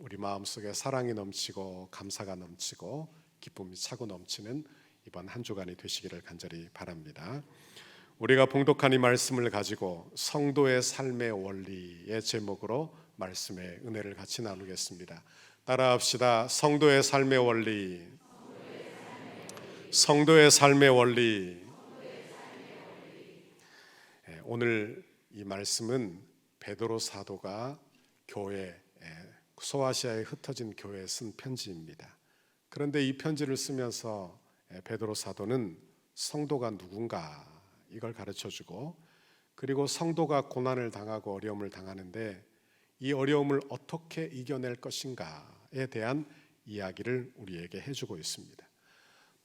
우리 마음속에 사랑이 넘치고 감사가 넘치고 기쁨이 차고 넘치는 이번 한 주간이 되시기를 간절히 바랍니다. 우리가 봉독한 이 말씀을 가지고 성도의 삶의 원리의 제목으로 말씀의 은혜를 같이 나누겠습니다. 따라합시다. 성도의 삶의 원리. 성도의 삶의 원리. 오늘 이 말씀은 베드로 사도가 교회, 소아시아에 흩어진 교회에 쓴 편지입니다. 그런데 이 편지를 쓰면서 베드로 사도는 성도가 누군가 이걸 가르쳐주고, 그리고 성도가 고난을 당하고 어려움을 당하는데 이 어려움을 어떻게 이겨낼 것인가에 대한 이야기를 우리에게 해주고 있습니다.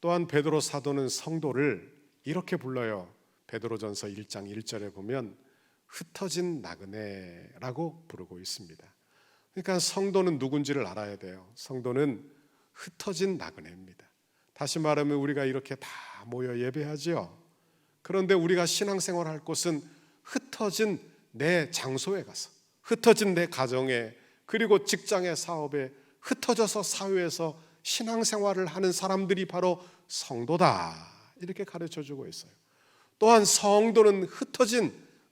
또한 베드로 사도는 성도를 이렇게 불러요. 베드로전서 1장 1절에 보면 흩어진 나그네라고 부르고 있습니다. 그러니까 성도는 누군지를 알아야 돼요. 성도는 흩어진 나그네입니다. 다시 말하면 우리가 이렇게 다 모여 예배하죠. 그런데 우리가 신앙생활 할 곳은 흩어진 내 장소에 가서, 흩어진 내 가정에, 그리고 직장의 사업에 흩어져서 사회에서 신앙생활을 하는 사람들이 바로 성도다, 이렇게 가르쳐주고 있어요. 또한 성도는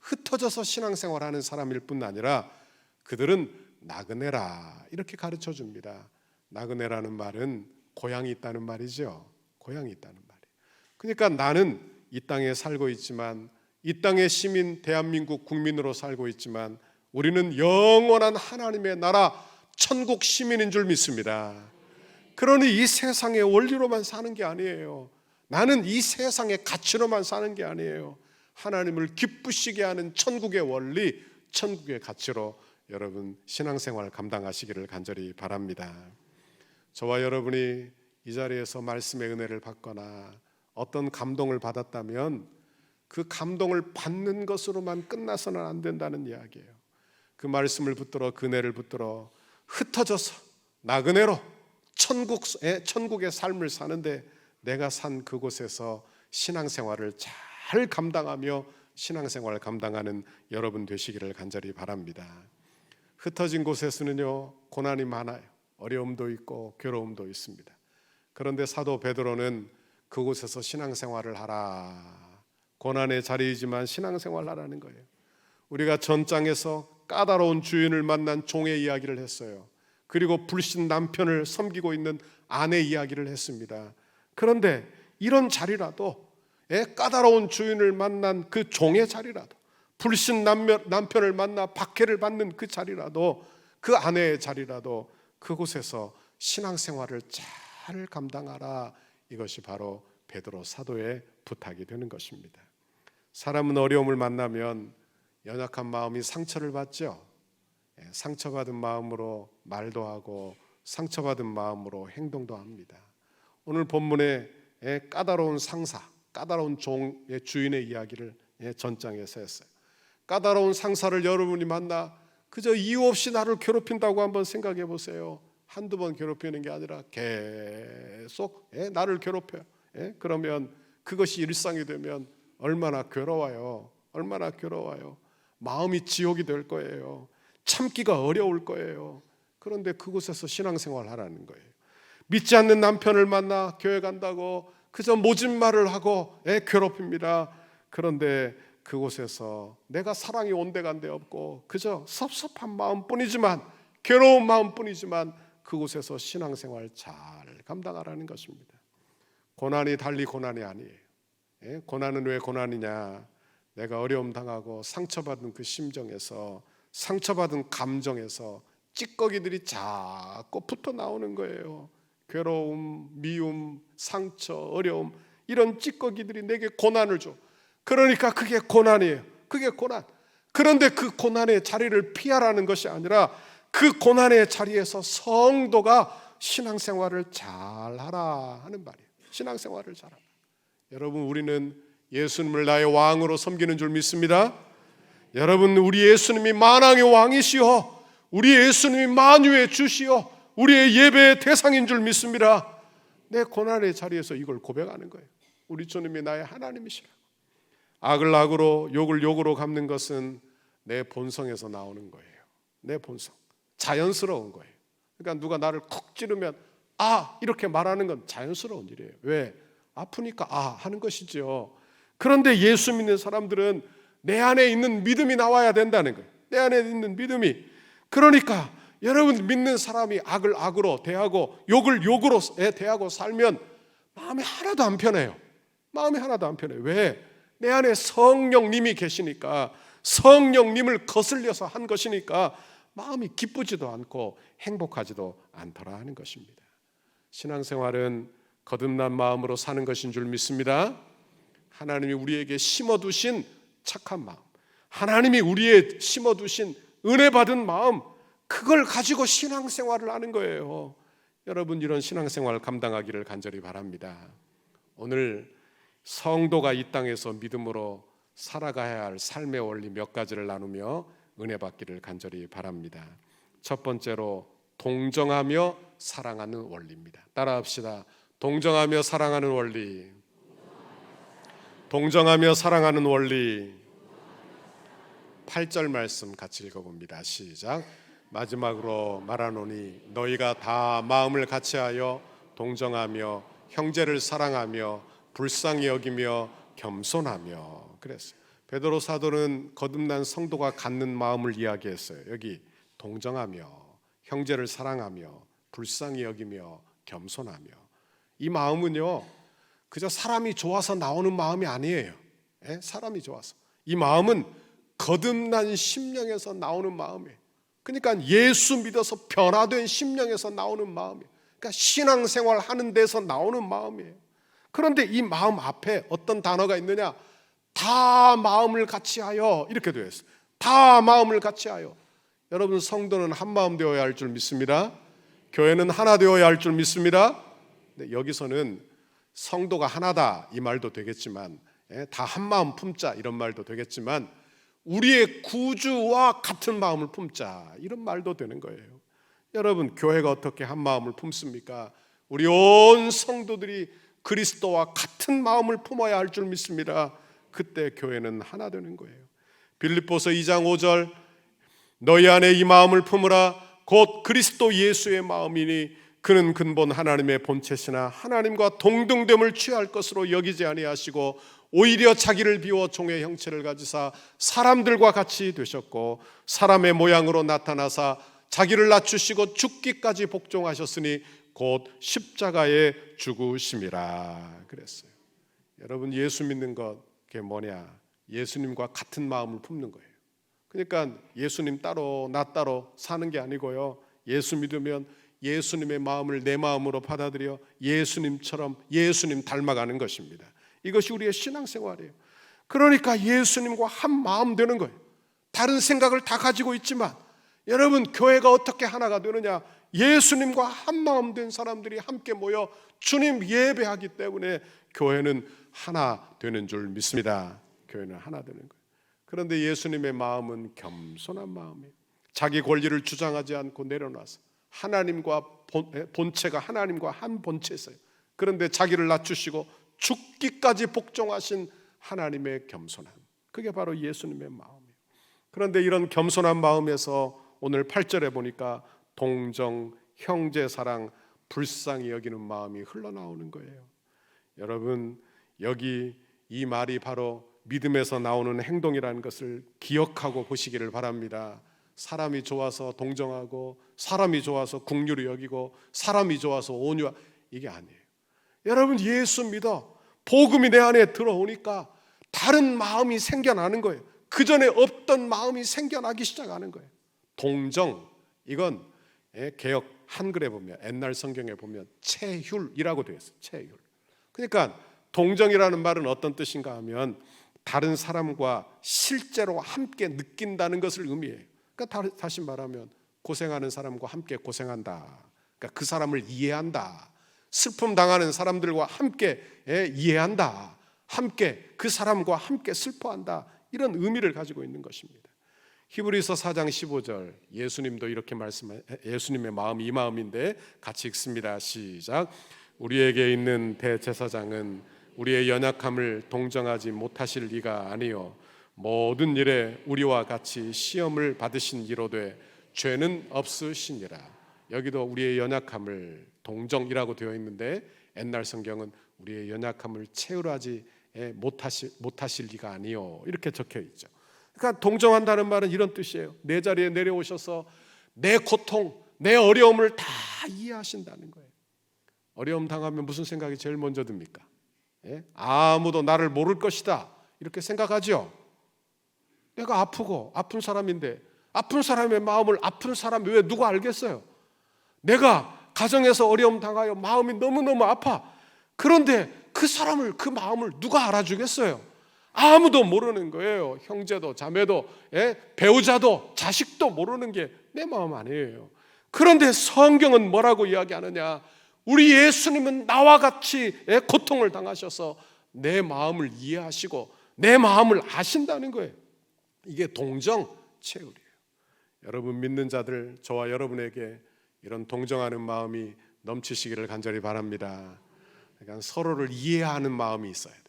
흩어져서 신앙생활하는 사람일 뿐 아니라 그들은 나그네라, 이렇게 가르쳐줍니다. 나그네라는 말은 고향이 있다는 말이죠. 고향이 있다는 말이에요. 그러니까 나는 이 땅에 살고 있지만, 이 땅의 시민, 대한민국 국민으로 살고 있지만 우리는 영원한 하나님의 나라 천국 시민인 줄 믿습니다. 그러니 이 세상의 원리로만 사는 게 아니에요. 나는 이 세상의 가치로만 사는 게 아니에요. 하나님을 기쁘시게 하는 천국의 원리, 천국의 가치로 여러분 신앙생활 감당하시기를 간절히 바랍니다. 저와 여러분이 이 자리에서 말씀의 은혜를 받거나 어떤 감동을 받았다면 그 감동을 받는 것으로만 끝나서는 안 된다는 이야기예요. 그 말씀을 붙들어, 그 은혜를 붙들어 흩어져서 나그네로 천국의 삶을 사는데 내가 산 그곳에서 신앙생활을 잘 감당하며 신앙생활을 감당하는 여러분 되시기를 간절히 바랍니다. 흩어진 곳에서는요, 고난이 많아요. 어려움도 있고 괴로움도 있습니다. 그런데 사도 베드로는 그곳에서 신앙생활을 하라, 고난의 자리이지만 신앙생활하라는 거예요. 우리가 전장에서 까다로운 주인을 만난 종의 이야기를 했어요. 그리고 불신 남편을 섬기고 있는 아내 이야기를 했습니다. 그런데 이런 자리라도, 까다로운 주인을 만난 그 종의 자리라도, 불신 남편을 만나 박해를 받는 그 자리라도, 그 아내의 자리라도 그곳에서 신앙생활을 잘 감당하라, 이것이 바로 베드로 사도의 부탁이 되는 것입니다. 사람은 어려움을 만나면 연약한 마음이 상처를 받죠. 상처받은 마음으로 말도 하고 상처받은 마음으로 행동도 합니다. 오늘 본문에 까다로운 상사, 까다로운 종의 주인의 이야기를 전장에서 했어요. 까다로운 상사를 여러분이 만나 그저 이유 없이 나를 괴롭힌다고 한번 생각해 보세요. 한두 번 괴롭히는 게 아니라 계속 나를 괴롭혀요. 그러면 그것이 일상이 되면 얼마나 괴로워요. 얼마나 괴로워요. 마음이 지옥이 될 거예요. 참기가 어려울 거예요. 그런데 그곳에서 신앙생활 하라는 거예요. 믿지 않는 남편을 만나 교회 간다고 그저 모진 말을 하고 괴롭힙니다. 그런데 그곳에서 내가 사랑이 온데간데 없고 그저 섭섭한 마음뿐이지만, 괴로운 마음뿐이지만 그곳에서 신앙생활 잘 감당하라는 것입니다. 고난이 달리 고난이 아니에요. 고난은 왜 고난이냐? 내가 어려움 당하고 상처받은 그 심정에서, 상처받은 감정에서 찌꺼기들이 자꾸 붙어 나오는 거예요. 괴로움, 미움, 상처, 어려움, 이런 찌꺼기들이 내게 고난을 줘. 그러니까 그게 고난이에요. 그게 고난. 그런데 그 고난의 자리를 피하라는 것이 아니라 그 고난의 자리에서 성도가 신앙생활을 잘하라 하는 말이에요. 신앙생활을 잘하라. 여러분, 우리는 예수님을 나의 왕으로 섬기는 줄 믿습니다. 여러분, 우리 예수님이 만왕의 왕이시오, 우리 예수님이 만유의 주시오, 우리의 예배의 대상인 줄 믿습니다. 내 고난의 자리에서 이걸 고백하는 거예요. 우리 주님이 나의 하나님이시라고. 악을 악으로, 욕을 욕으로 갚는 것은 내 본성에서 나오는 거예요. 내 본성, 자연스러운 거예요. 그러니까 누가 나를 콕 찌르면 아 이렇게 말하는 건 자연스러운 일이에요. 왜? 아프니까 아 하는 것이죠. 그런데 예수 믿는 사람들은 내 안에 있는 믿음이 나와야 된다는 거예요. 내 안에 있는 믿음이. 그러니까 여러분 믿는 사람이 악을 악으로 대하고 욕을 욕으로 대하고 살면 마음이 하나도 안 편해요. 마음이 하나도 안 편해요. 왜? 내 안에 성령님이 계시니까, 성령님을 거슬려서 한 것이니까 마음이 기쁘지도 않고 행복하지도 않더라 하는 것입니다. 신앙생활은 거듭난 마음으로 사는 것인 줄 믿습니다. 하나님이 우리에게 심어두신 착한 마음, 하나님이 우리에 심어두신 은혜 받은 마음, 그걸 가지고 신앙생활을 하는 거예요. 여러분 이런 신앙생활 감당하기를 간절히 바랍니다. 오늘 성도가 이 땅에서 믿음으로 살아가야 할 삶의 원리 몇 가지를 나누며 은혜 받기를 간절히 바랍니다. 첫 번째로 동정하며 사랑하는 원리입니다. 따라합시다. 동정하며 사랑하는 원리. 동정하며 사랑하는 원리. 8절 말씀 같이 읽어봅니다. 시작. 마지막으로 말하노니 너희가 다 마음을 같이하여 동정하며 형제를 사랑하며 불쌍히 여기며 겸손하며. 그랬어요. 베드로 사도는 거듭난 성도가 갖는 마음을 이야기했어요. 여기 동정하며 형제를 사랑하며 불쌍히 여기며 겸손하며. 이 마음은요 그저 사람이 좋아서 나오는 마음이 아니에요. 사람이 좋아서. 이 마음은 거듭난 심령에서 나오는 마음이에요. 그러니까 예수 믿어서 변화된 심령에서 나오는 마음이에요. 그러니까 신앙생활 하는 데서 나오는 마음이에요. 그런데 이 마음 앞에 어떤 단어가 있느냐? 다 마음을 같이하여 이렇게 되어 있어요. 다 마음을 같이하여. 여러분 성도는 한 마음 되어야 할 줄 믿습니다. 교회는 하나 되어야 할 줄 믿습니다. 근데 여기서는 성도가 하나다 이 말도 되겠지만 다 한 마음 품자 이런 말도 되겠지만 우리의 구주와 같은 마음을 품자 이런 말도 되는 거예요. 여러분 교회가 어떻게 한 마음을 품습니까? 우리 온 성도들이 그리스도와 같은 마음을 품어야 할 줄 믿습니다. 그때 교회는 하나 되는 거예요. 빌립보서 2장 5절 너희 안에 이 마음을 품으라 곧 그리스도 예수의 마음이니 그는 근본 하나님의 본체시나 하나님과 동등됨을 취할 것으로 여기지 아니하시고 오히려 자기를 비워 종의 형체를 가지사 사람들과 같이 되셨고 사람의 모양으로 나타나사 자기를 낮추시고 죽기까지 복종하셨으니 곧 십자가에 죽으심이라 그랬어요. 여러분 예수 믿는 것 그게 뭐냐? 예수님과 같은 마음을 품는 거예요. 그러니까 예수님 따로 나 따로 사는 게 아니고요. 예수 믿으면 예수님의 마음을 내 마음으로 받아들여 예수님처럼 예수님 닮아가는 것입니다. 이것이 우리의 신앙생활이에요. 그러니까 예수님과 한 마음 되는 거예요. 다른 생각을 다 가지고 있지만 여러분 교회가 어떻게 하나가 되느냐? 예수님과 한 마음 된 사람들이 함께 모여 주님 예배하기 때문에 교회는 하나 되는 줄 믿습니다. 교회는 하나 되는 거예요. 그런데 예수님의 마음은 겸손한 마음이에요. 자기 권리를 주장하지 않고 내려놔서 하나님과 본체가 하나님과 한 본체였어요. 그런데 자기를 낮추시고 죽기까지 복종하신 하나님의 겸손함, 그게 바로 예수님의 마음이에요. 그런데 이런 겸손한 마음에서 오늘 8절에 보니까 동정, 형제 사랑, 불쌍히 여기는 마음이 흘러나오는 거예요. 여러분 여기 이 말이 바로 믿음에서 나오는 행동이라는 것을 기억하고 보시기를 바랍니다. 사람이 좋아서 동정하고 사람이 좋아서 긍휼히 여기고 사람이 좋아서 온유하 이게 아니에요. 여러분 예수 믿어 복음이 내 안에 들어오니까 다른 마음이 생겨나는 거예요. 그 전에 없던 마음이 생겨나기 시작하는 거예요. 동정 이건 개역 한글에 보면 옛날 성경에 보면 체휼이라고 되어 있어요. 체휼. 그러니까 동정이라는 말은 어떤 뜻인가 하면 다른 사람과 실제로 함께 느낀다는 것을 의미해요. 그러니까 다시 말하면 고생하는 사람과 함께 고생한다. 그러니까 그 사람을 이해한다. 슬픔 당하는 사람들과 함께 이해한다. 함께 그 사람과 함께 슬퍼한다. 이런 의미를 가지고 있는 것입니다. 히브리서 4장 15절 예수님도 이렇게 말씀해 예수님의 마음이 이 마음인데 같이 읽습니다. 시작. 우리에게 있는 대제사장은 우리의 연약함을 동정하지 못하실 리가 아니요 모든 일에 우리와 같이 시험을 받으신 이로되 죄는 없으시니라. 여기도 우리의 연약함을 동정이라고 되어 있는데 옛날 성경은 우리의 연약함을 채울하지 못하실 리가 아니요 이렇게 적혀 있죠. 그러니까 동정한다는 말은 이런 뜻이에요. 내 자리에 내려오셔서 내 고통, 내 어려움을 다 이해하신다는 거예요. 어려움 당하면 무슨 생각이 제일 먼저 듭니까? 아무도 나를 모를 것이다 이렇게 생각하죠. 내가 아프고 아픈 사람인데 아픈 사람의 마음을 아픈 사람 외에 누가 알겠어요? 내가 가정에서 어려움 당하여 마음이 너무너무 아파. 그런데 그 사람을, 그 마음을 누가 알아주겠어요? 아무도 모르는 거예요. 형제도 자매도 배우자도 자식도 모르는 게 내 마음 아니에요. 그런데 성경은 뭐라고 이야기하느냐? 우리 예수님은 나와 같이 고통을 당하셔서 내 마음을 이해하시고 내 마음을 아신다는 거예요. 이게 동정 채울이에요. 여러분 믿는 자들, 저와 여러분에게 이런 동정하는 마음이 넘치시기를 간절히 바랍니다. 그러니까 서로를 이해하는 마음이 있어야 돼요.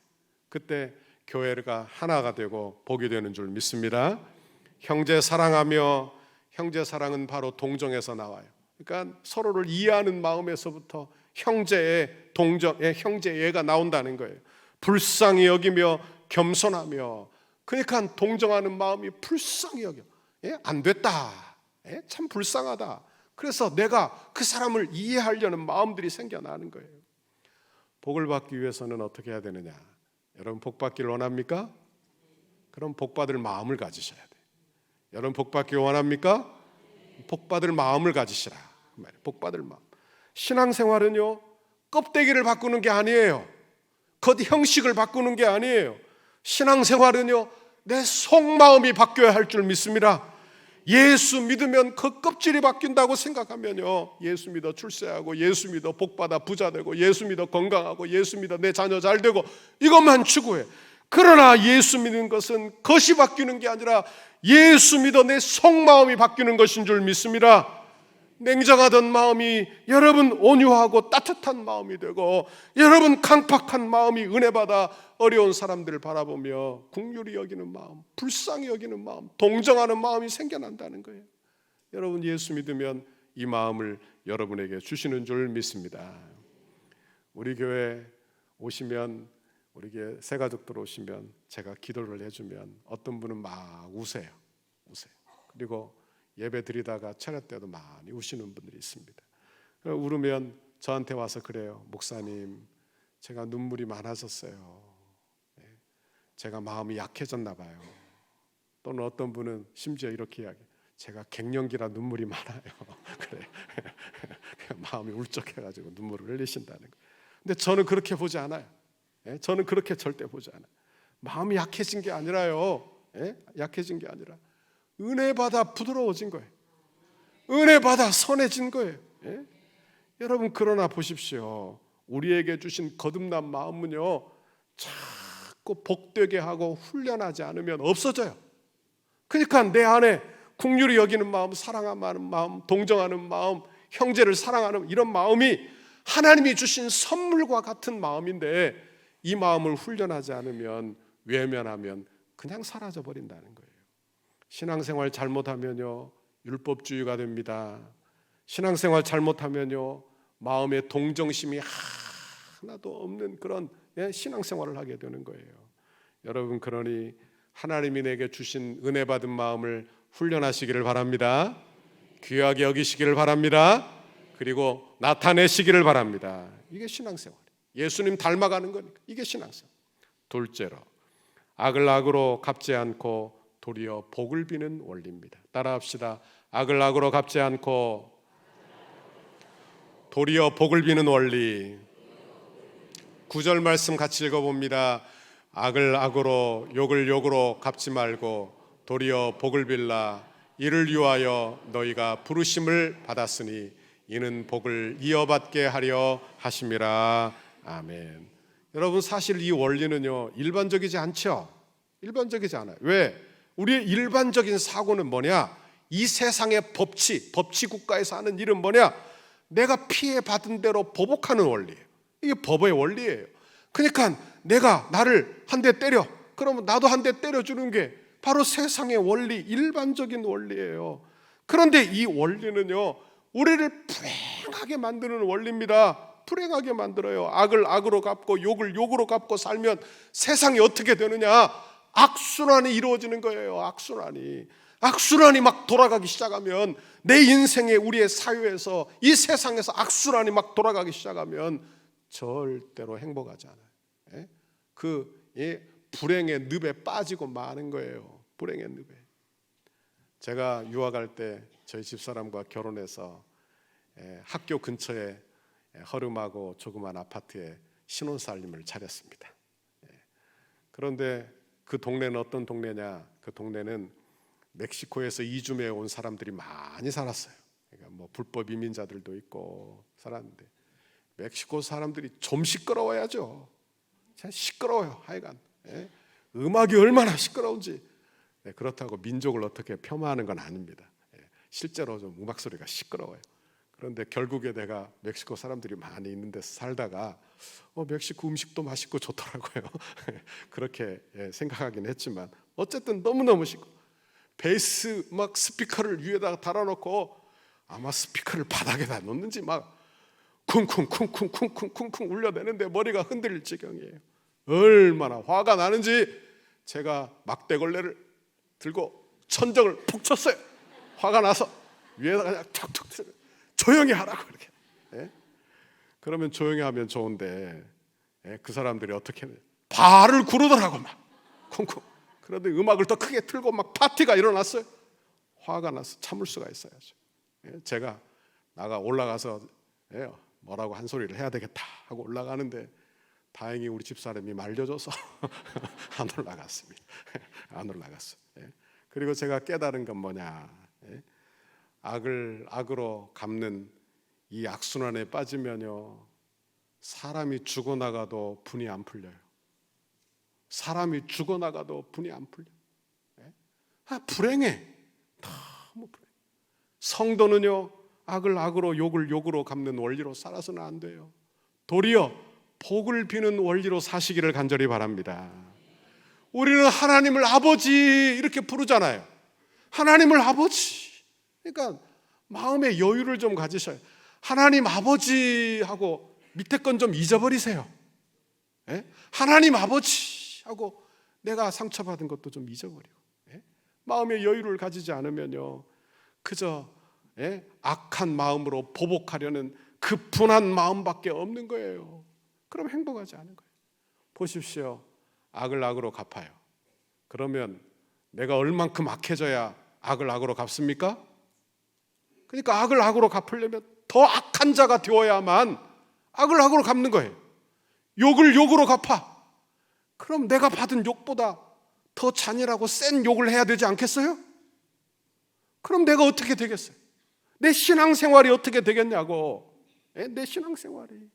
그때 교회가 하나가 되고 복이 되는 줄 믿습니다. 형제 사랑하며, 형제 사랑은 바로 동정에서 나와요. 그러니까 서로를 이해하는 마음에서부터 형제의 동정의 형제애가 나온다는 거예요. 불쌍히 여기며 겸손하며, 그러니까 동정하는 마음이 불쌍히 여겨. 안 됐다. 참 불쌍하다. 그래서 내가 그 사람을 이해하려는 마음들이 생겨나는 거예요. 복을 받기 위해서는 어떻게 해야 되느냐? 여러분 복 받기를 원합니까? 그럼 복 받을 마음을 가지셔야 돼요. 여러분 복 받기 원합니까? 복 받을 마음을 가지시라. 복 받을 마음. 신앙생활은요, 껍데기를 바꾸는 게 아니에요. 겉 형식을 바꾸는 게 아니에요. 신앙생활은요, 내 속마음이 바뀌어야 할 줄 믿습니다. 예수 믿으면 그 껍질이 바뀐다고 생각하면요, 예수 믿어 출세하고, 예수 믿어 복받아 부자 되고, 예수 믿어 건강하고, 예수 믿어 내 자녀 잘 되고, 이것만 추구해. 그러나 예수 믿는 것은 겉이 바뀌는 게 아니라 예수 믿어 내 속마음이 바뀌는 것인 줄 믿습니다. 냉정하던 마음이 여러분 온유하고 따뜻한 마음이 되고, 여러분 강팍한 마음이 은혜받아 어려운 사람들을 바라보며 긍휼히 여기는 마음, 불쌍히 여기는 마음, 동정하는 마음이 생겨난다는 거예요. 여러분 예수 믿으면 이 마음을 여러분에게 주시는 줄 믿습니다. 우리 교회 오시면, 우리 교회 새 가족들 오시면 제가 기도를 해주면 어떤 분은 막 우세요. 그리고 예배 드리다가 차렷 때도 많이 우시는 분들이 있습니다. 울으면 저한테 와서 그래요. 목사님, 제가 눈물이 많아졌어요. 제가 마음이 약해졌나 봐요. 또는 어떤 분은 심지어 이렇게 이야기해요. 제가 갱년기라 눈물이 많아요. 그래. 마음이 울적해가지고 눈물을 흘리신다는 거예요. 근데 저는 그렇게 보지 않아요. 저는 그렇게 절대 보지 않아요. 마음이 약해진 게 아니라요. 약해진 게 아니라 은혜 받아 부드러워진 거예요. 은혜 받아 선해진 거예요. 여러분 그러나 보십시오. 우리에게 주신 거듭난 마음은요, 자꾸 복되게 하고 훈련하지 않으면 없어져요. 그러니까 내 안에 긍휼히 여기는 마음, 사랑하는 마음, 동정하는 마음, 형제를 사랑하는 이런 마음이 하나님이 주신 선물과 같은 마음인데, 이 마음을 훈련하지 않으면, 외면하면 그냥 사라져 버린다는 거예요. 신앙생활 잘못하면요, 율법주의가 됩니다. 신앙생활 잘못하면요, 마음의 동정심이 하나도 없는 그런 신앙생활을 하게 되는 거예요. 여러분 그러니 하나님이 내게 주신 은혜 받은 마음을 훈련하시기를 바랍니다. 귀하게 여기시기를 바랍니다. 그리고 나타내시기를 바랍니다. 이게 신앙생활이에요. 예수님 닮아가는 거니까 이게 신앙생활. 둘째로, 악을 악으로 갚지 않고 도리어 복을 비는 원리입니다. 따라합시다. 악을 악으로 갚지 않고 도리어 복을 비는 원리. 9절 말씀 같이 읽어봅니다. 악을 악으로 욕을 욕으로 갚지 말고 도리어 복을 빌라. 이를 위하여 너희가 부르심을 받았으니 이는 복을 이어받게 하려 하심이라. 아멘. 여러분 사실 이 원리는요, 일반적이지 않죠. 일반적이지 않아요. 왜? 우리의 일반적인 사고는 뭐냐? 이 세상의 법치 국가에서 하는 일은 뭐냐? 내가 피해 받은 대로 보복하는 원리예요. 이게 법의 원리예요. 그러니까 내가 나를 한 대 때려, 그러면 나도 한 대 때려주는 게 바로 세상의 원리, 일반적인 원리예요. 그런데 이 원리는요, 우리를 불행하게 만드는 원리입니다. 불행하게 만들어요. 악을 악으로 갚고 욕을 욕으로 갚고 살면 세상이 어떻게 되느냐? 악순환이 이루어지는 거예요. 악순환이 막 돌아가기 시작하면, 내 인생에, 우리의 사회에서, 이 세상에서 악순환이 막 돌아가기 시작하면 절대로 행복하지 않아요. 불행의 늪에 빠지고 마는 거예요. 불행의 늪에. 제가 유학할 때 저희 집사람과 결혼해서 학교 근처에 허름하고 조그만 아파트에 신혼살림을 차렸습니다. 그런데 그 동네는 어떤 동네냐? 그 동네는 멕시코에서 이주해 온 사람들이 많이 살았어요. 그러니까 뭐 불법 이민자들도 있고 살았는데, 멕시코 사람들이 좀 시끄러워야죠. 참 시끄러워요. 하여간 음악이 얼마나 시끄러운지. 그렇다고 민족을 어떻게 폄하하는 건 아닙니다. 실제로 좀 음악 소리가 시끄러워요. 그런데 결국에 내가 멕시코 사람들이 많이 있는 데서 살다가 멕시코 음식도 맛있고 좋더라고요. 그렇게 생각하긴 했지만 어쨌든 너무너무 시끄러. 베이스 막 스피커를 위에다가 달아놓고, 아마 스피커를 바닥에다 놓는지 막 쿵쿵쿵쿵쿵쿵쿵쿵 울려대는데 머리가 흔들릴 지경이에요. 얼마나 화가 나는지 제가 막대걸레를 들고 천정을 푹 쳤어요. 화가 나서 위에다가 그냥 툭툭 조용히 하라고 이렇게. 그러면 조용히 하면 좋은데 그 사람들이 어떻게 발을 구르더라고 막 쿵쿵. 그런데 음악을 더 크게 틀고 막 파티가 일어났어요. 화가 나서 참을 수가 있어야죠. 제가 나가 올라가서 뭐라고 한 소리를 해야 되겠다 하고 올라가는데, 다행히 우리 집사람이 말려줘서 안 올라갔습니다. 안 올라갔어요. 그리고 제가 깨달은 건 뭐냐? 악을 악으로 갚는 이 악순환에 빠지면요, 사람이 죽어나가도 분이 안 풀려요. 사람이 죽어나가도 분이 안 풀려. 불행해. 너무 불행해. 성도는요, 악을 악으로 욕을 욕으로 갚는 원리로 살아서는 안 돼요. 도리어 복을 비는 원리로 사시기를 간절히 바랍니다. 우리는 하나님을 아버지 이렇게 부르잖아요. 하나님을 아버지. 그러니까 마음의 여유를 좀 가지셔요. 하나님 아버지 하고 밑에 건 좀 잊어버리세요. 하나님 아버지 하고 내가 상처받은 것도 좀 잊어버리고, 마음의 여유를 가지지 않으면요, 그저 악한 마음으로 보복하려는 그 분한 마음밖에 없는 거예요. 그럼 행복하지 않은 거예요. 보십시오. 악을 악으로 갚아요. 그러면 내가 얼만큼 악해져야 악을 악으로 갚습니까? 그러니까 악을 악으로 갚으려면 더 악한 자가 되어야만 악을 악으로 갚는 거예요. 욕을 욕으로 갚아. 그럼 내가 받은 욕보다 더 잔인하고 센 욕을 해야 되지 않겠어요? 그럼 내가 어떻게 되겠어요? 내 신앙생활이 어떻게 되겠냐고. 내 신앙생활이.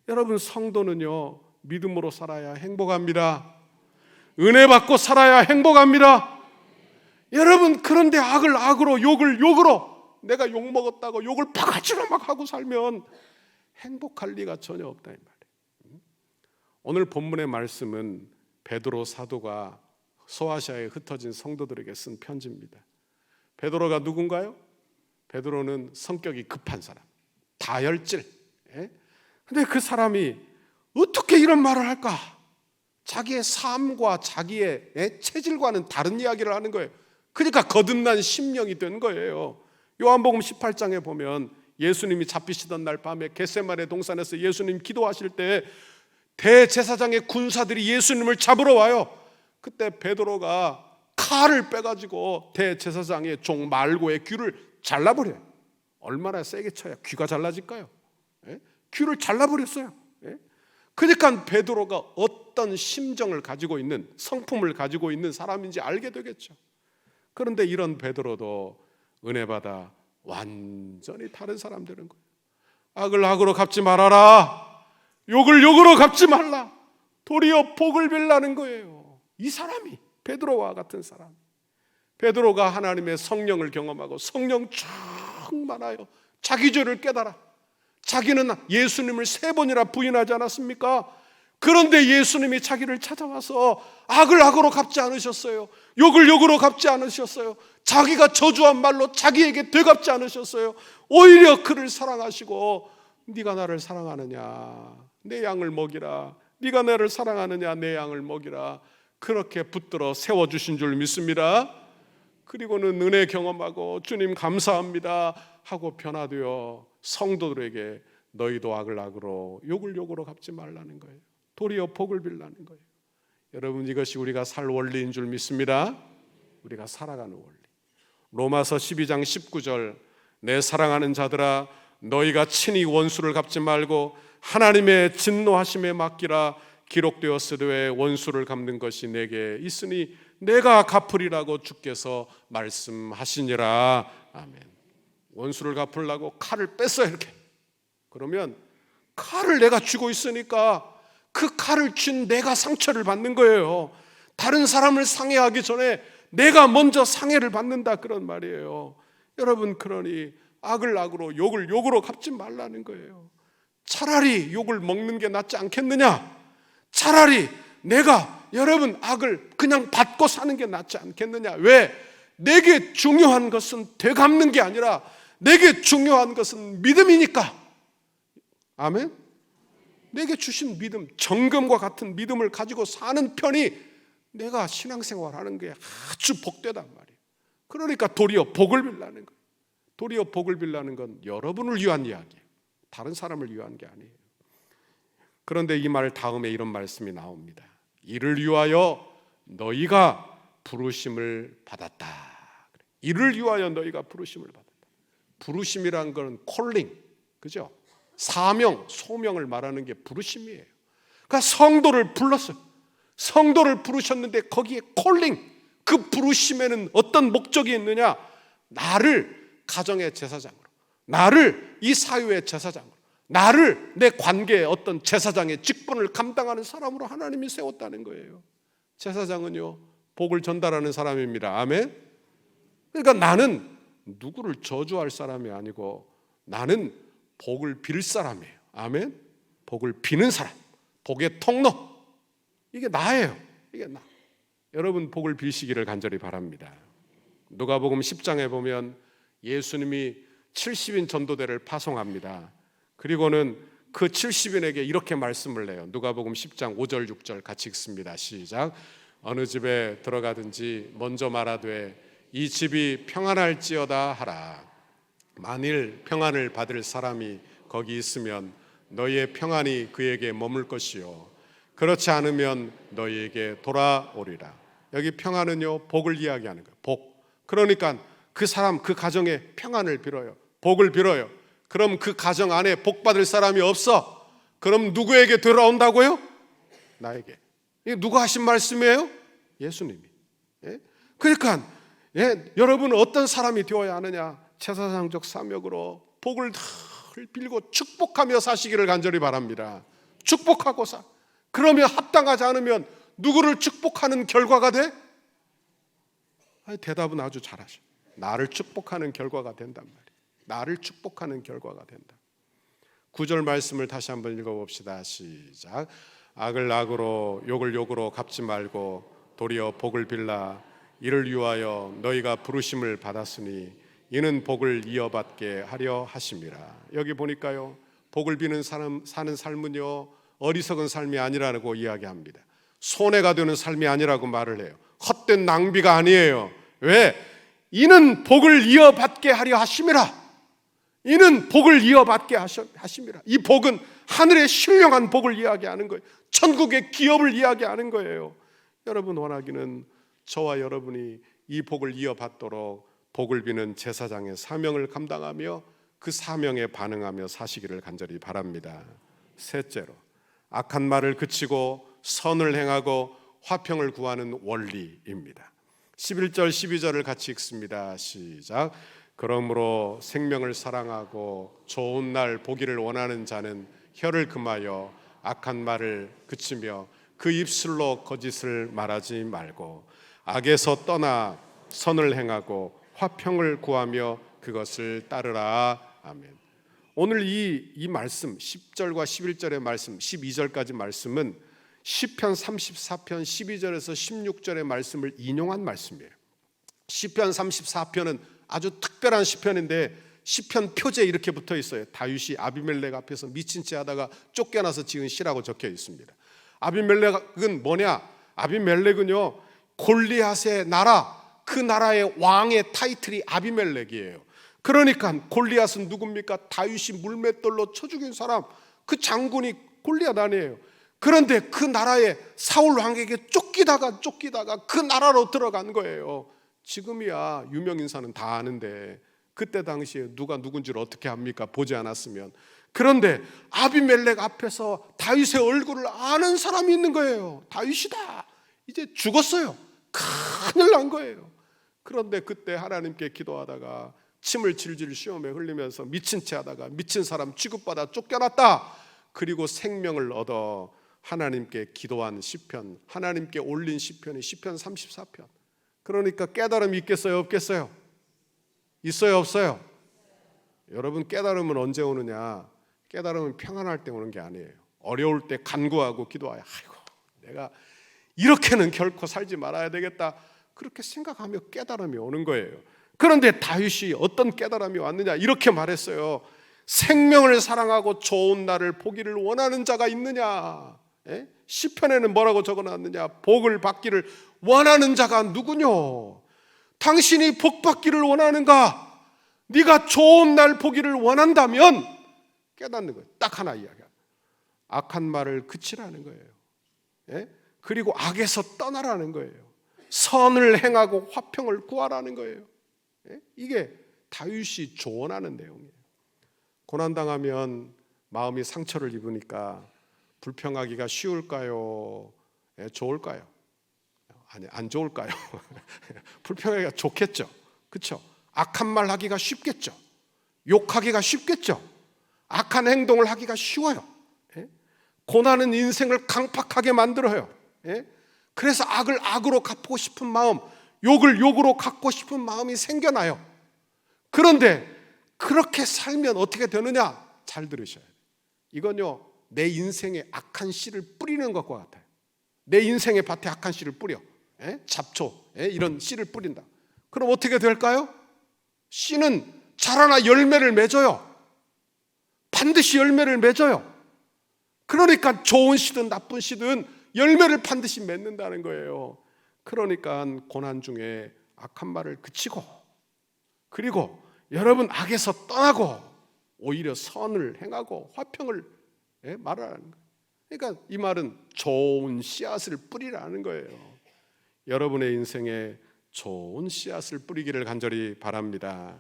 여러분, 성도는요, 믿음으로 살아야 행복합니다. 은혜 받고 살아야 행복합니다. 여러분, 그런데 악을 악으로 욕을 욕으로, 내가 욕 먹었다고 욕을 바가지로 막 하고 살면 행복할 리가 전혀 없다 이 말이에요. 오늘 본문의 말씀은 베드로 사도가 소아시아에 흩어진 성도들에게 쓴 편지입니다. 베드로가 누군가요? 베드로는 성격이 급한 사람, 다혈질. 근데 그 사람이 어떻게 이런 말을 할까? 자기의 삶과 자기의 체질과는 다른 이야기를 하는 거예요. 그러니까 거듭난 심령이 된 거예요. 요한복음 18장에 보면 예수님이 잡히시던 날 밤에 겟세마네 동산에서 예수님 기도하실 때 대제사장의 군사들이 예수님을 잡으러 와요. 그때 베드로가 칼을 빼가지고 대제사장의 종 말고의 귀를 잘라버려요. 얼마나 세게 쳐야 귀가 잘라질까요? 귀를 잘라버렸어요. 그러니까 베드로가 어떤 심정을 가지고 있는, 성품을 가지고 있는 사람인지 알게 되겠죠. 그런데 이런 베드로도 은혜 받아 완전히 다른 사람 되는 거예요. 악을 악으로 갚지 말아라. 욕을 욕으로 갚지 말라. 도리어 복을 빌라는 거예요. 이 사람이, 베드로와 같은 사람. 베드로가 하나님의 성령을 경험하고 성령 충만하여 자기 죄를 깨달아. 자기는 예수님을 3번이나 부인하지 않았습니까? 그런데 예수님이 자기를 찾아와서 악을 악으로 갚지 않으셨어요. 욕을 욕으로 갚지 않으셨어요. 자기가 저주한 말로 자기에게 되갚지 않으셨어요. 오히려 그를 사랑하시고 네가 나를 사랑하느냐 내 양을 먹이라, 네가 나를 사랑하느냐 내 양을 먹이라, 그렇게 붙들어 세워주신 줄 믿습니다. 그리고는 은혜 경험하고 주님 감사합니다 하고 변화되어 성도들에게 너희도 악을 악으로 욕을 욕으로 갚지 말라는 거예요. 도리어 복을 빌라는 거예요. 여러분, 이것이 우리가 살 원리인 줄 믿습니다. 우리가 살아가는 원리. 로마서 12장 19절 내 사랑하는 자들아 너희가 친히 원수를 갚지 말고 하나님의 진노하심에 맡기라. 기록되었으되 원수를 갚는 것이 내게 있으니 내가 갚으리라고 주께서 말씀하시니라. 아멘. 원수를 갚으려고 칼을 뺐어요 이렇게. 그러면 칼을 내가 쥐고 있으니까 그 칼을 쥔 내가 상처를 받는 거예요. 다른 사람을 상해하기 전에 내가 먼저 상해를 받는다 그런 말이에요. 여러분, 그러니 악을 악으로 욕을 욕으로 갚지 말라는 거예요. 차라리 욕을 먹는 게 낫지 않겠느냐? 차라리 내가 여러분 악을 그냥 받고 사는 게 낫지 않겠느냐? 왜? 내게 중요한 것은 되갚는 게 아니라 내게 중요한 것은 믿음이니까. 아멘? 내게 주신 믿음, 정금과 같은 믿음을 가지고 사는 편이 내가 신앙생활하는 게 아주 복되단 말이에요. 그러니까 도리어 복을 빌라는 거예요. 도리어 복을 빌라는 건 여러분을 위한 이야기예요. 다른 사람을 위한 게 아니에요. 그런데 이 말 다음에 이런 말씀이 나옵니다. 이를 위하여 너희가 부르심을 받았다. 이를 위하여 너희가 부르심을 받았다. 부르심이란 건 콜링, 그죠? 사명, 소명을 말하는 게 부르심이에요. 그러니까 성도를 불렀어요. 성도를 부르셨는데 거기에 콜링, 그 부르심에는 어떤 목적이 있느냐? 나를 가정의 제사장으로, 나를 이 사회의 제사장으로, 나를 내 관계의 어떤 제사장의 직분을 감당하는 사람으로 하나님이 세웠다는 거예요. 제사장은요, 복을 전달하는 사람입니다. 아멘. 그러니까 나는 누구를 저주할 사람이 아니고 나는 복을 빌 사람이에요. 아멘. 복을 비는 사람, 복의 통로. 이게 나예요. 이게 나. 여러분, 복을 빌시기를 간절히 바랍니다. 누가복음 10장에 보면 예수님이 70인 전도대를 파송합니다. 그리고는 그 70인에게 이렇게 말씀을 해요. 누가복음 10장 5절 6절 같이 읽습니다. 시작. 어느 집에 들어가든지 먼저 말하되 이 집이 평안할지어다 하라. 만일 평안을 받을 사람이 거기 있으면 너희의 평안이 그에게 머물 것이요 그렇지 않으면 너희에게 돌아오리라. 여기 평안은요, 복을 이야기하는 거예요. 복. 그러니까 그 사람, 그 가정에 평안을 빌어요. 복을 빌어요. 그럼 그 가정 안에 복 받을 사람이 없어. 그럼 누구에게 돌아온다고요? 나에게. 이게 누가 하신 말씀이에요? 예수님이. 예? 그러니까 여러분은 어떤 사람이 되어야 하느냐? 제사장적 사명으로 복을 빌고 축복하며 사시기를 간절히 바랍니다. 축복하고 사. 그러면 합당하지 않으면 누구를 축복하는 결과가 돼? 대답은 아주 잘하셔. 나를 축복하는 결과가 된단 말이에요. 나를 축복하는 결과가 된다. 9절 말씀을 다시 한번 읽어봅시다. 시작. 악을 악으로 욕을 욕으로 갚지 말고 도리어 복을 빌라. 이를 위하여 너희가 부르심을 받았으니 이는 복을 이어받게 하려 하심이라. 여기 보니까요, 복을 비는 사람 사는 삶은요, 어리석은 삶이 아니라고 이야기합니다. 손해가 되는 삶이 아니라고 말을 해요. 헛된 낭비가 아니에요. 왜? 이는 복을 이어받게 하려 하심이라. 이는 복을 이어받게 하심이라. 이 복은 하늘의 신령한 복을 이야기하는 거예요. 천국의 기업을 이야기하는 거예요. 여러분 원하기는 저와 여러분이 이 복을 이어받도록 복을 비는 제사장의 사명을 감당하며 그 사명에 반응하며 사시기를 간절히 바랍니다. 셋째로, 악한 말을 그치고 선을 행하고 화평을 구하는 원리입니다. 11절 12절을 같이 읽습니다. 시작. 그러므로 생명을 사랑하고 좋은 날 보기를 원하는 자는 혀를 금하여 악한 말을 그치며 그 입술로 거짓을 말하지 말고 악에서 떠나 선을 행하고 화평을 구하며 그것을 따르라. 아멘. 오늘 이 말씀 10절과 11절의 말씀 12절까지 말씀은 시편 34편 12절에서 16절의 말씀을 인용한 말씀이에요. 시편 34편은 아주 특별한 시편인데 시편 표제에 이렇게 붙어 있어요. 다윗이 아비멜렉 앞에서 미친 채 하다가 쫓겨나서 지은 시라고 적혀 있습니다. 아비멜렉은 뭐냐? 아비멜렉은요, 골리앗의 나라, 그 나라의 왕의 타이틀이 아비멜렉이에요. 그러니까 골리앗은 누굽니까? 다윗이 물맷돌로 쳐 죽인 사람, 그 장군이 골리앗 아니에요. 그런데 그 나라의 사울 왕에게 쫓기다가 그 나라로 들어간 거예요. 지금이야 유명인사는 다 아는데 그때 당시에 누가 누군지를 어떻게 합니까? 보지 않았으면. 그런데 아비멜렉 앞에서 다윗의 얼굴을 아는 사람이 있는 거예요. 다윗이다. 이제 죽었어요. 큰일 난 거예요. 그런데 그때 하나님께 기도하다가 침을 질질 쉬어매 흘리면서 미친 채 하다가 미친 사람 취급받아 쫓겨났다. 그리고 생명을 얻어 하나님께 기도한 시편, 하나님께 올린 시편이 시편 34편. 그러니까 깨달음이 있겠어요? 없겠어요? 있어요? 없어요? 여러분, 깨달음은 언제 오느냐? 깨달음은 평안할 때 오는 게 아니에요. 어려울 때 간구하고 기도하여 아이고 내가 이렇게는 결코 살지 말아야 되겠다, 그렇게 생각하며 깨달음이 오는 거예요. 그런데 다윗이 어떤 깨달음이 왔느냐? 이렇게 말했어요. 생명을 사랑하고 좋은 날을 보기를 원하는 자가 있느냐? 시편에는 뭐라고 적어놨느냐? 복을 받기를 원하는 자가 누구뇨? 당신이 복 받기를 원하는가? 네가 좋은 날 보기를 원한다면 깨닫는 거예요. 딱 하나 이야기야. 악한 말을 그치라는 거예요. 그리고 악에서 떠나라는 거예요. 선을 행하고 화평을 구하라는 거예요. 이게 다윗이 조언하는 내용이에요. 고난당하면 마음이 상처를 입으니까 불평하기가 쉬울까요? 좋을까요? 아니, 안 좋을까요? 불평하기가 좋겠죠. 그렇죠? 악한 말 하기가 쉽겠죠. 욕하기가 쉽겠죠. 악한 행동을 하기가 쉬워요. 고난은 인생을 강팍하게 만들어요. 그래서 악을 악으로 갚고 싶은 마음, 욕을 욕으로 갚고 싶은 마음이 생겨나요. 그런데 그렇게 살면 어떻게 되느냐? 잘 들으셔야 돼요. 이건요, 내 인생에 악한 씨를 뿌리는 것과 같아요. 내 인생의 밭에 악한 씨를 뿌려. 잡초, 이런 씨를 뿌린다. 그럼 어떻게 될까요? 씨는 자라나 열매를 맺어요. 반드시 열매를 맺어요. 그러니까 좋은 씨든 나쁜 씨든 열매를 반드시 맺는다는 거예요. 그러니까 고난 중에 악한 말을 그치고, 그리고 여러분 악에서 떠나고 오히려 선을 행하고 화평을 말하라는 거예요. 그러니까 이 말은 좋은 씨앗을 뿌리라는 거예요. 여러분의 인생에 좋은 씨앗을 뿌리기를 간절히 바랍니다.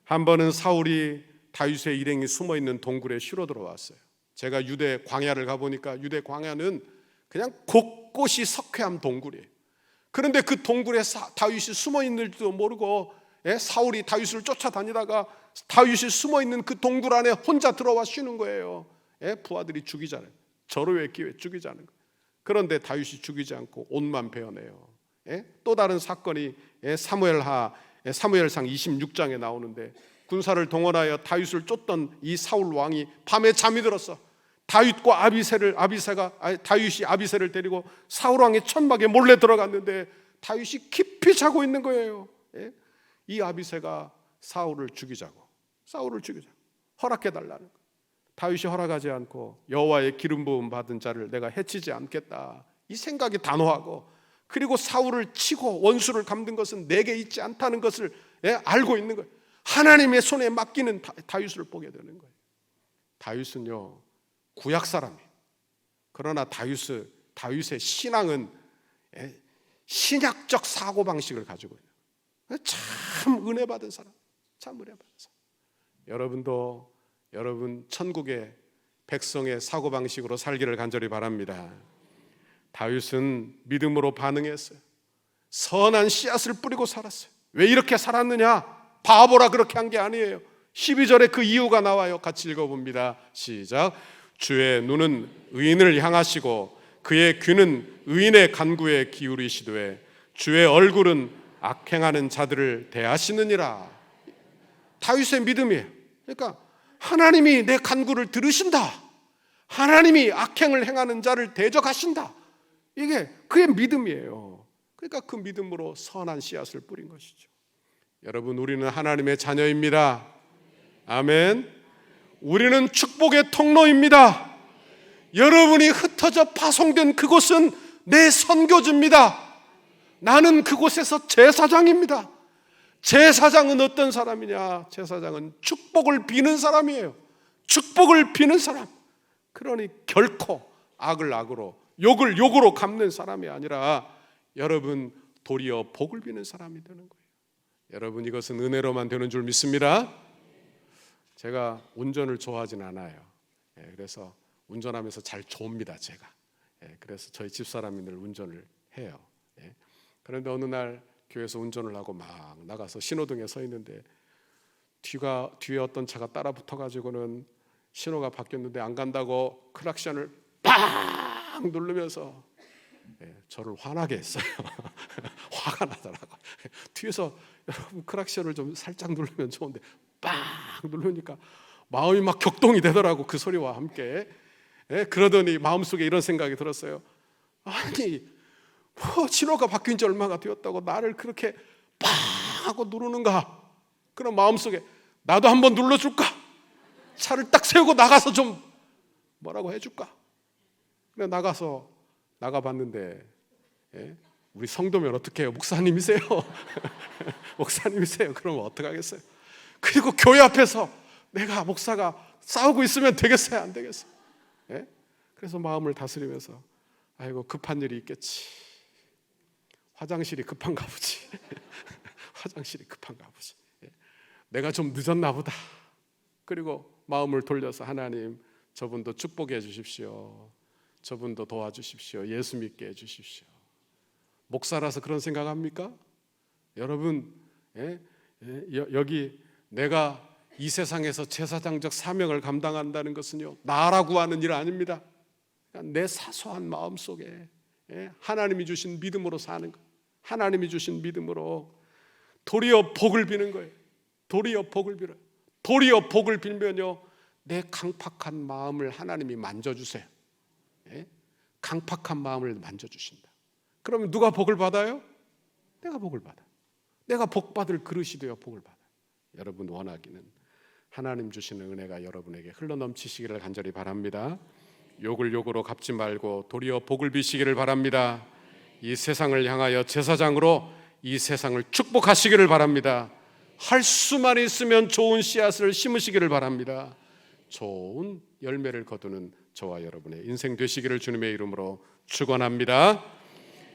한 번은 사울이 다윗의 일행이 숨어있는 동굴에 쉬러 들어왔어요. 제가 유대 광야를 가보니까 유대 광야는 그냥 곳곳이 석회암 동굴이에요. 그런데 그 동굴에 다윗이 숨어있는지도 모르고 사울이 다윗을 쫓아다니다가 다윗이 숨어있는 그 동굴 안에 혼자 들어와 쉬는 거예요. 부하들이 죽이잖아요. 절호의 기회 죽이자는 거예요. 그런데 다윗이 죽이지 않고 옷만 베어내요. 또 다른 사건이 사무엘상 26장에 나오는데 군사를 동원하여 다윗을 쫓던 이 사울 왕이 밤에 잠이 들었어. 다윗과 다윗이 아비새를 데리고 사울 왕의 천막에 몰래 들어갔는데 다윗이 깊이 자고 있는 거예요. 이 아비새가 사울을 죽이자고 허락해 달라는 거예요. 다윗이 허락하지 않고 여호와의 기름 부음 받은 자를 내가 해치지 않겠다, 이 생각이 단호하고, 그리고 사울을 치고 원수를 갚는 것은 내게 있지 않다는 것을 알고 있는 거예요. 하나님의 손에 맡기는 다윗을 보게 되는 거예요. 다윗은요 구약 사람이에요. 그러나 다윗의 신앙은 신약적 사고방식을 가지고 있는, 참 은혜 받은 사람, 참 은혜 받은 사람. 여러분도 여러분 천국의 백성의 사고방식으로 살기를 간절히 바랍니다. 다윗은 믿음으로 반응했어요. 선한 씨앗을 뿌리고 살았어요. 왜 이렇게 살았느냐? 바보라 그렇게 한 게 아니에요. 12절에 그 이유가 나와요. 같이 읽어봅니다. 시작. 주의 눈은 의인을 향하시고 그의 귀는 의인의 간구에 기울이시되 주의 얼굴은 악행하는 자들을 대하시느니라. 다윗의 믿음이에요. 그러니까 하나님이 내 간구를 들으신다. 하나님이 악행을 행하는 자를 대적하신다. 이게 그의 믿음이에요. 그러니까 그 믿음으로 선한 씨앗을 뿌린 것이죠. 여러분, 우리는 하나님의 자녀입니다. 아멘. 우리는 축복의 통로입니다. 여러분이 흩어져 파송된 그곳은 내 선교지입니다. 나는 그곳에서 제사장입니다. 제사장은 어떤 사람이냐? 제사장은 축복을 비는 사람이에요. 축복을 비는 사람. 그러니 결코 악을 악으로, 욕을 욕으로 갚는 사람이 아니라 여러분 도리어 복을 비는 사람이 되는 거예요. 여러분, 이것은 은혜로만 되는 줄 믿습니다. 제가 운전을 좋아하진 않아요. 그래서 운전하면서 잘 좁니다, 제가. 그래서 저희 집사람이 늘 운전을 해요. 그런데 어느 날 교회에서 운전을 하고 막 나가서 신호등에 서 있는데 뒤에 어떤 차가 따라 붙어가지고는 신호가 바뀌었는데 안 간다고 크락션을 빡 누르면서 저를 화나게 했어요. 화가 나더라고요. 뒤에서 여러분 크락션을 좀 살짝 누르면 좋은데 빡 누르니까 마음이 막 격동이 되더라고, 그 소리와 함께. 그러더니 마음속에 이런 생각이 들었어요. 아니, 신호가 바뀐 지 얼마가 되었다고 나를 그렇게 빡 하고 누르는가? 그럼 마음속에 나도 한번 눌러줄까? 차를 딱 세우고 나가서 좀 뭐라고 해줄까? 그래 나가봤는데 우리 성도면 어떻게 해요? 목사님이세요? 목사님이세요? 그러면 어떡하겠어요? 그리고 교회 앞에서 내가 목사가 싸우고 있으면 되겠어요? 안 되겠어요? 그래서 마음을 다스리면서 아이고, 급한 일이 있겠지. 화장실이 급한가 보지. 화장실이 급한가 보지. 내가 좀 늦었나 보다. 그리고 마음을 돌려서 하나님, 저분도 축복해 주십시오. 저분도 도와주십시오. 예수 믿게 해주십시오. 목사라서 그런 생각합니까? 여러분, 여기 내가 이 세상에서 제사장적 사명을 감당한다는 것은요, 나라고 하는 일 아닙니다. 내 사소한 마음 속에 하나님이 주신 믿음으로 사는 것, 하나님이 주신 믿음으로 도리어 복을 비는 거예요. 도리어 복을 빌어요. 도리어 복을 빌면요, 내 강팍한 마음을 하나님이 만져주세요. 강팍한 마음을 만져주신다. 그러면 누가 복을 받아요? 내가 복을 받아. 내가 복받을 그릇이 되어 복을 받아. 여러분 원하기는 하나님 주시는 은혜가 여러분에게 흘러넘치시기를 간절히 바랍니다. 욕을 욕으로 갚지 말고 도리어 복을 비시기를 바랍니다. 이 세상을 향하여 제사장으로 이 세상을 축복하시기를 바랍니다. 할 수만 있으면 좋은 씨앗을 심으시기를 바랍니다. 좋은 열매를 거두는 저와 여러분의 인생 되시기를 주님의 이름으로 축원합니다.